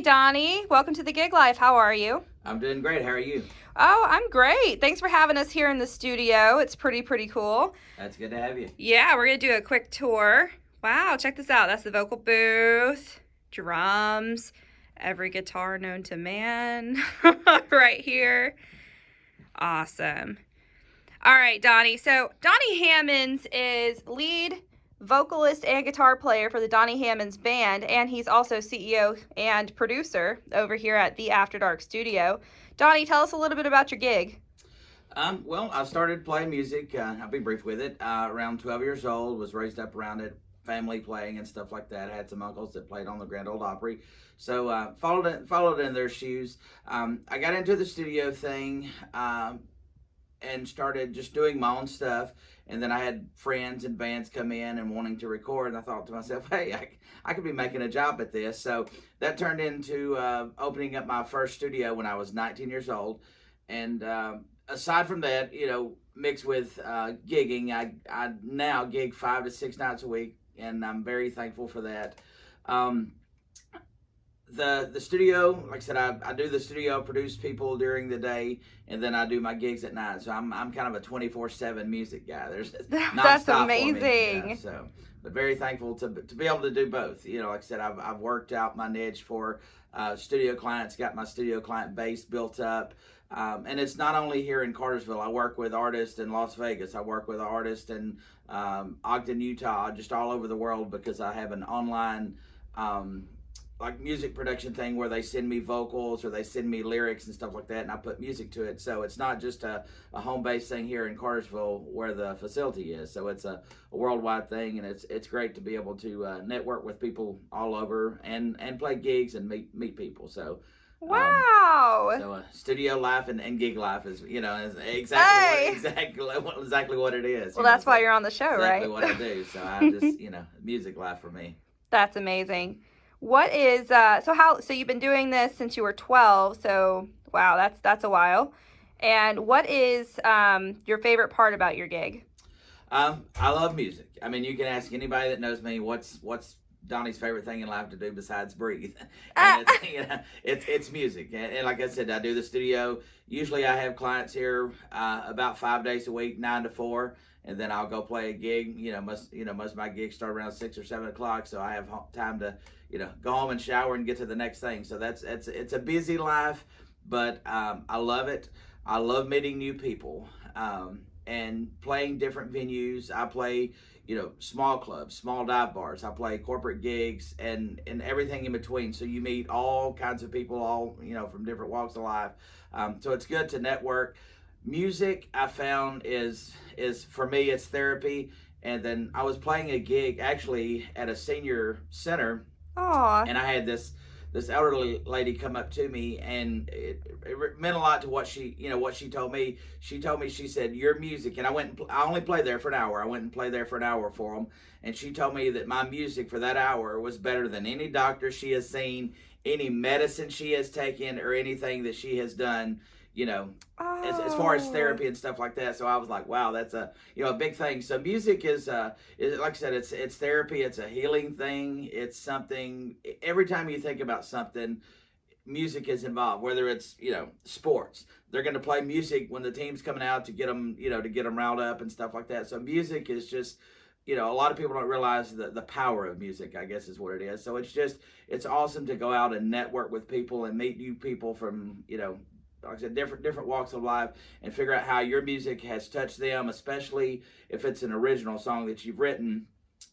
Hey, Donnie. Welcome to the Gig Life. How are you? I'm doing great. How are you? Oh, I'm great. Thanks for having us here in the studio. It's pretty cool. That's good to have you. Yeah, we're going to do a quick tour. Wow, check this out. That's the vocal booth, drums, every guitar known to man right here. Awesome. All right, Donnie. So, Donny Hammonds is lead vocalist and guitar player for the Donny Hammonds Band, and he's also CEO and producer over here at the After Dark Studio. Donnie, tell us a little bit about your gig. Well, I started playing music. I'll be brief with it. Around 12 years old, was raised up around it, family playing and stuff like that. I had some uncles that played on the Grand Ole Opry, so followed in their shoes. I got into the studio thing. And started just doing my own stuff. And then I had friends and bands come in and wanting to record. And I thought to myself, hey, I could be making a job at this. So that turned into opening up my first studio when I was 19 years old. And aside from that, mixed with gigging, I now gig 5 to 6 nights a week. And I'm very thankful for that. The studio, like I said, I do the studio, produce people during the day, and then I do my gigs at night. So I'm kind of a 24/7 music guy. There's That's amazing. For me, so, but very thankful to be able to do both. Like I said, I've worked out my niche for studio clients, got my studio client base built up. And it's not only here in Cartersville. I work with artists in Las Vegas. I work with artists in Ogden, Utah, just all over the world, because I have an online like music production thing where they send me vocals or they send me lyrics and stuff like that, and I put music to it. So it's not just a home-based thing here in Cartersville where the facility is. So it's a worldwide thing, and it's great to be able to network with people all over and play gigs and meet people. So wow. So studio life and gig life is is exactly what it is. Well, that's why you're on the show, exactly right? What I do. So I just music life for me. That's amazing. What is so you've been doing this since you were 12, so wow, that's a while. And what is your favorite part about your gig? I love music. I mean, you can ask anybody that knows me what's Donnie's favorite thing in life to do besides breathe. And it's music. And like I said, I do the studio. Usually I have clients here about 5 days a week, 9 to 4. And then I'll go play a gig. Most of my gigs start around 6 or 7 o'clock, so I have time to, go home and shower and get to the next thing. So it's a busy life, but I love it. I love meeting new people and playing different venues. I play, small clubs, small dive bars. I play corporate gigs and everything in between. So you meet all kinds of people, all from different walks of life. So it's good to network. Music, I found is for me, it's therapy. And then I was playing a gig actually at a senior center. Aww. And I had this elderly lady come up to me, and it meant a lot to what she told me. She said, your music, and I only played there for an hour. I went and played there for an hour for them. And she told me that my music for that hour was better than any doctor she has seen, any medicine she has taken, or anything that she has done, as far as therapy and stuff like that. So I was like, wow, that's a big thing. So music is like I said, it's therapy. It's a healing thing. It's something, every time you think about something, music is involved, whether it's, sports. They're going to play music when the team's coming out to get them, to get them riled up and stuff like that. So music is just, a lot of people don't realize the power of music, I guess is what it is. So it's awesome to go out and network with people and meet new people from, like I said, different walks of life, and figure out how your music has touched them, especially if it's an original song that you've written,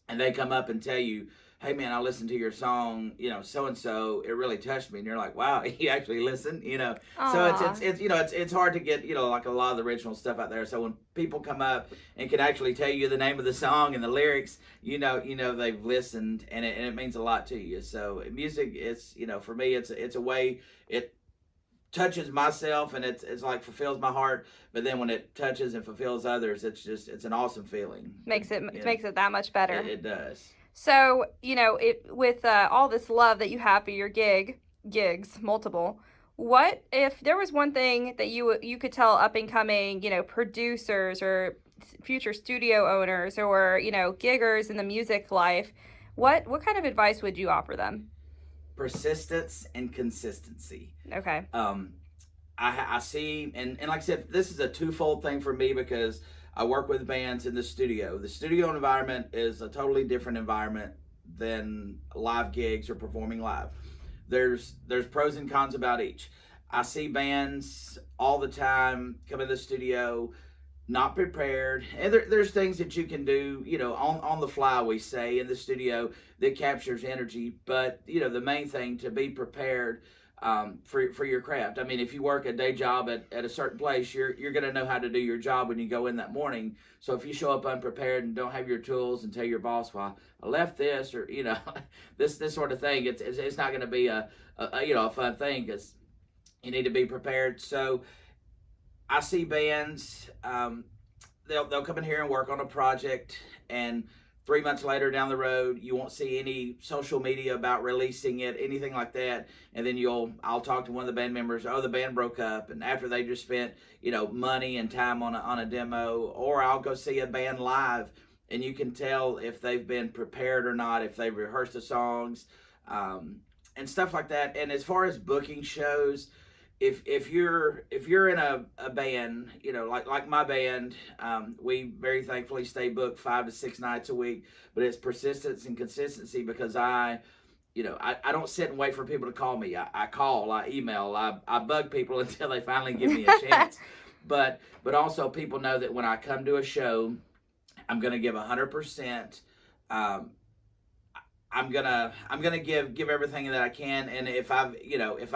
and they come up and tell you, hey man, I listened to your song, so-and-so, it really touched me. And you're like, wow, you actually listened, So it's hard to get, like a lot of the original stuff out there. So when people come up and can actually tell you the name of the song and the lyrics, they've listened, and it means a lot to you. So music is, for me, it's a way, it touches myself, and it's like fulfills my heart, but then when it touches and fulfills others, it's an awesome feeling. Makes it that much better. It does. So with all this love that you have for your gigs, multiple, what if there was one thing that you could tell up and coming producers or future studio owners or giggers in the music life, what kind of advice would you offer them? persistence and consistency. Okay. I see, and like I said, this is a twofold thing for me because I work with bands in the studio. The studio environment is a totally different environment than live gigs or performing live. There's pros and cons about each. I see bands all the time come in the studio not prepared, and there's things that you can do, on the fly, we say, in the studio that captures energy. But the main thing, to be prepared for your craft. I mean, if you work a day job at a certain place, you're going to know how to do your job when you go in that morning. So if you show up unprepared and don't have your tools and tell your boss, well, I left this, or this sort of thing, it's not going to be a fun thing, because you need to be prepared. So I see bands, they'll come in here and work on a project, and 3 months later down the road, you won't see any social media about releasing it, anything like that. And then I'll talk to one of the band members. Oh, the band broke up, and after they just spent money and time on a demo. Or I'll go see a band live, and you can tell if they've been prepared or not, if they've rehearsed the songs, and stuff like that. And as far as booking shows, if you're in a band, like my band, we very thankfully stay booked 5 to 6 nights a week. But it's persistence and consistency, because I don't sit and wait for people to call me. I call, I email, I bug people until they finally give me a chance. But also, people know that when I come to a show, I'm gonna give 100%. I'm gonna give everything that I can, and if I'm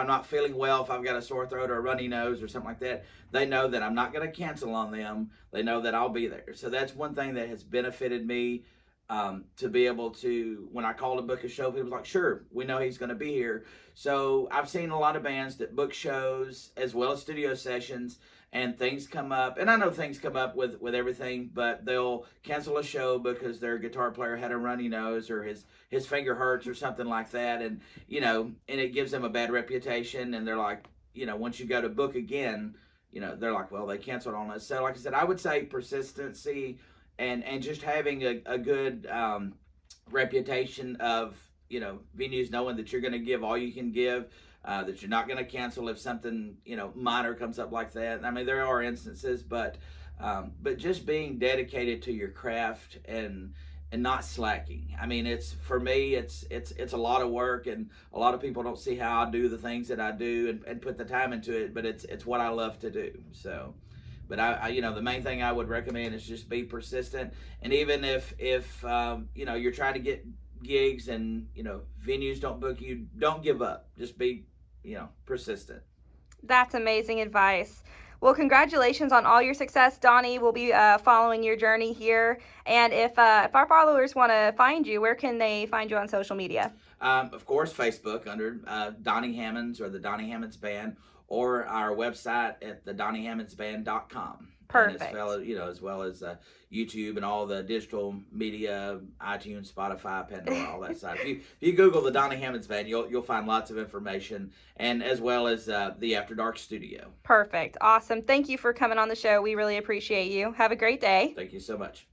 not feeling well, if I've got a sore throat or a runny nose or something like that, they know that I'm not gonna cancel on them. They know that I'll be there. So that's one thing that has benefited me, to be able to, when I call to book a show, people's like, sure, we know he's gonna be here. So I've seen a lot of bands that book shows as well as studio sessions, and things come up, and I know things come up with everything, but they'll cancel a show because their guitar player had a runny nose, or his finger hurts, or something like that, and and it gives them a bad reputation, and they're like, once you go to book again, they're like, well, they canceled on us. So like I said, I would say persistency, and just having a good reputation of venues knowing that you're going to give all you can give, that you're not going to cancel if something minor comes up like that. I mean, there are instances, but just being dedicated to your craft, and not slacking. I mean, for me, it's a lot of work, and a lot of people don't see how I do the things that I do, and put the time into it. But it's what I love to do. So, but I the main thing I would recommend is just be persistent. And even if you're trying to get gigs, and venues don't book you, don't give up. Just be persistent. That's amazing advice. Well, congratulations on all your success, Donny. We'll be following your journey here. And if our followers want to find you, where can they find you on social media? Of course, Facebook under Donny Hammonds, or the Donny Hammonds Band, or our website at thedonnyhammondsband.com. Perfect. And as well as YouTube and all the digital media, iTunes, Spotify, Pandora, all that stuff. If you Google the Donny Hammonds Band, you'll find lots of information, and as well as the After Dark Studio. Perfect. Awesome. Thank you for coming on the show. We really appreciate you. Have a great day. Thank you so much.